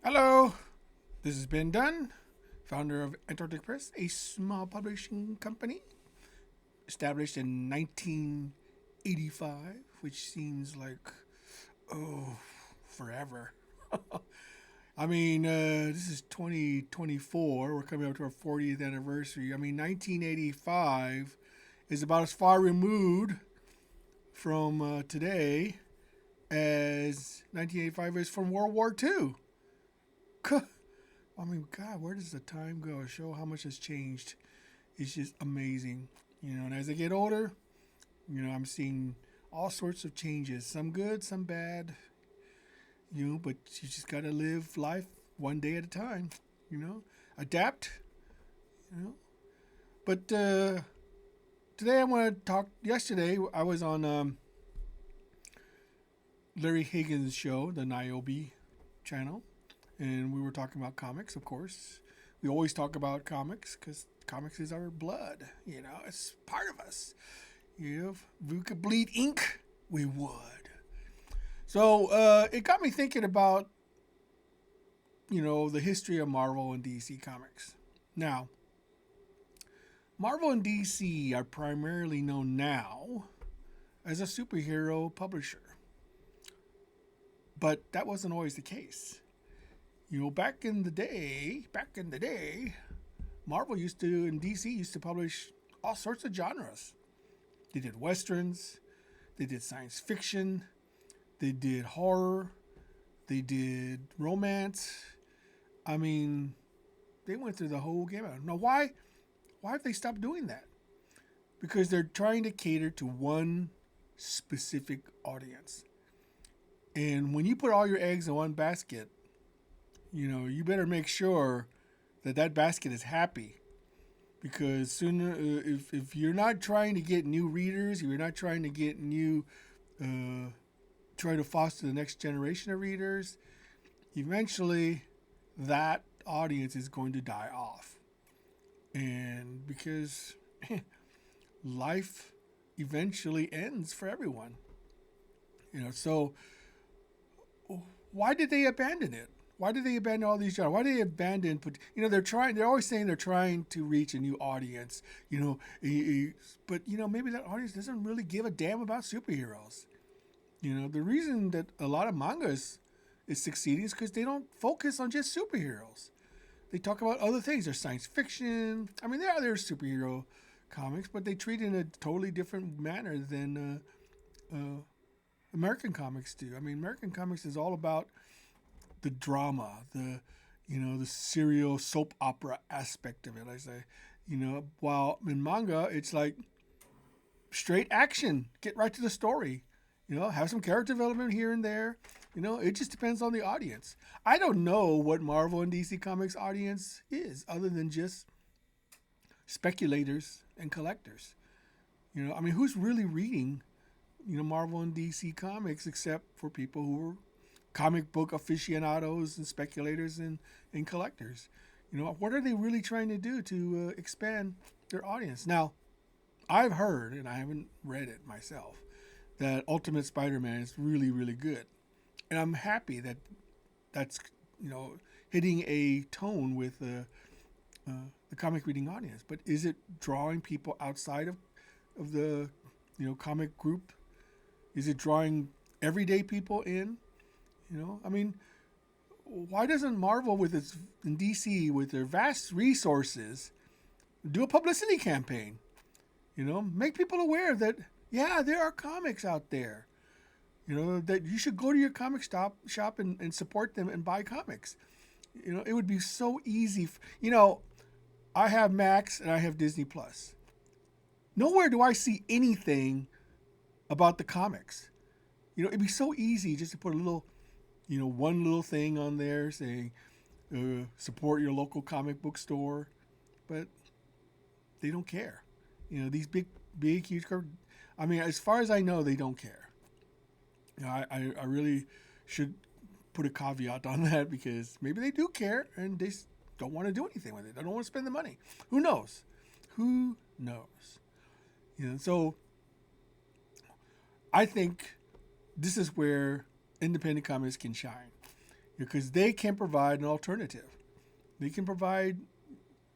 Hello, this is Ben Dunn, founder of Antarctic Press, a small publishing company established in 1985, which seems like, oh, forever. I mean, this is 2024. We're coming up to our 40th anniversary. I mean, 1985 is about as far removed from today as 1985 is from World War II. I mean, God, where does the time go? Show how much has changed. It's just amazing. And as I get older, I'm seeing all sorts of changes. Some good, some bad. But you just got to live life one day at a time. Adapt. You know. But today I want to talk. Yesterday I was on Larry Hagan's show, the Niobe channel, and we were talking about comics, of course. We always talk about comics because comics is our blood. It's part of us. If we could bleed ink, we would. So it got me thinking about, the history of Marvel and DC comics. Now, Marvel and DC are primarily known now as a superhero publisher. But that wasn't always the case. Back in the day, Marvel and DC used to publish all sorts of genres. They did westerns, they did science fiction, they did horror, they did romance. I mean, they went through the whole gamut. Now, why have they stopped doing that? Because they're trying to cater to one specific audience. And when you put all your eggs in one basket, you better make sure that basket is happy, because sooner, if you're not trying to get new readers, if you're not trying to get try to foster the next generation of readers, eventually that audience is going to die off. And because life eventually ends for everyone, so why did they abandon it? Why did they abandon all these genres? Why did they abandon? They're always saying they're trying to reach a new audience. But maybe that audience doesn't really give a damn about superheroes. The reason that a lot of mangas is succeeding is because they don't focus on just superheroes. They talk about other things. There's science fiction. I mean, there's superhero comics, but they treat it in a totally different manner than American comics do. I mean, American comics is all about the drama, the serial soap opera aspect of it. I say, while in manga it's like straight action, get right to the story. Have some character development here and there. It just depends on the audience. I don't know what Marvel and DC Comics audience is, other than just speculators and collectors. I mean, who's really reading, Marvel and DC Comics except for people who are comic book aficionados and speculators and collectors? What are they really trying to do to expand their audience? Now, I've heard, and I haven't read it myself, that Ultimate Spider-Man is really, really good. And I'm happy that that's, hitting a tone with the comic reading audience. But is it drawing people outside of the, comic group? Is it drawing everyday people in? I mean, why doesn't Marvel and DC with their vast resources do a publicity campaign? Make people aware that, yeah, there are comics out there. That you should go to your comic shop and support them and buy comics. It would be so easy. I have Max and I have Disney Plus. Nowhere do I see anything about the comics. It'd be so easy just to put a little, one little thing on there saying, support your local comic book store. But they don't care. These big, huge, I mean, as far as I know, they don't care. I really should put a caveat on that, because maybe they do care and they don't want to do anything with it. They don't want to spend the money. Who knows? Who knows? So I think this is where independent comics can shine. because they can provide an alternative. They can provide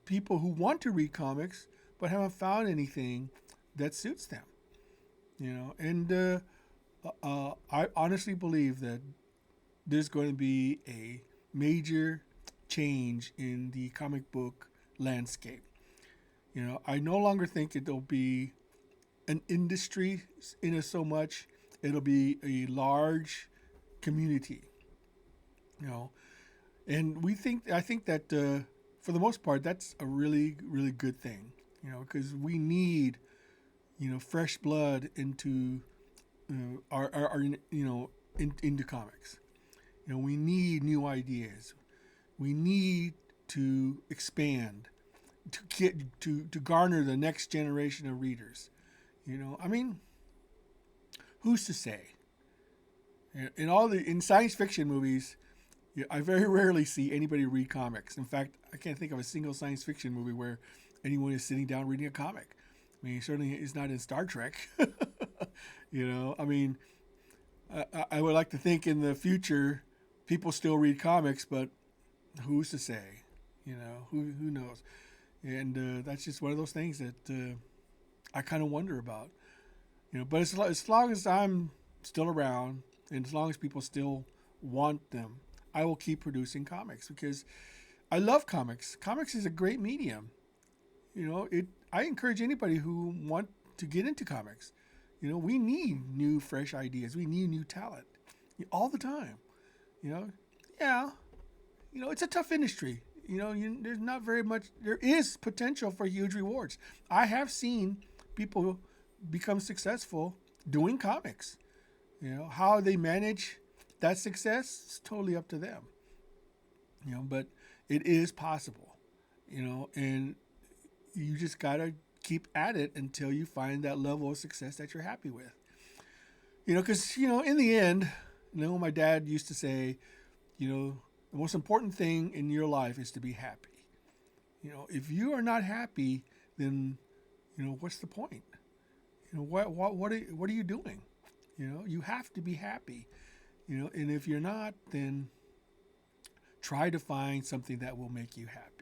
people who want to read comics but haven't found anything that suits them. And I honestly believe that there's going to be a major change in the comic book landscape. I no longer think it'll be an industry in it so much. It'll be a large community. You know, and I think that for the most part, that's a really, really good thing. Because we need, fresh blood into our into comics. We need new ideas. We need to expand to get to garner the next generation of readers. I mean, who's to say? In science fiction movies, I very rarely see anybody read comics. In fact, I can't think of a single science fiction movie where anyone is sitting down reading a comic. I mean, certainly it's not in Star Trek. I mean, I would like to think in the future people still read comics, but who's to say? Who knows? And that's just one of those things that I kind of wonder about. But as long as I'm still around and as long as people still want them, I will keep producing comics because I love comics. Comics is a great medium. I encourage anybody who want to get into comics. We need new, fresh ideas. We need new talent all the time. Yeah. It's a tough industry. There's not very much. There is potential for huge rewards. I have seen people become successful doing comics. How they manage that success is totally up to them. But it is possible. And you just gotta keep at it until you find that level of success that you're happy with. Because in the end, my dad used to say, the most important thing in your life is to be happy. If you are not happy, then what's the point? What are you doing? You have to be happy. And if you're not, then try to find something that will make you happy.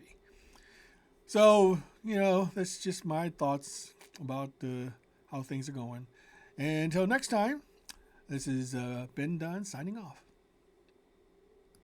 So, that's just my thoughts about how things are going. And until next time, this is Ben Dunn signing off.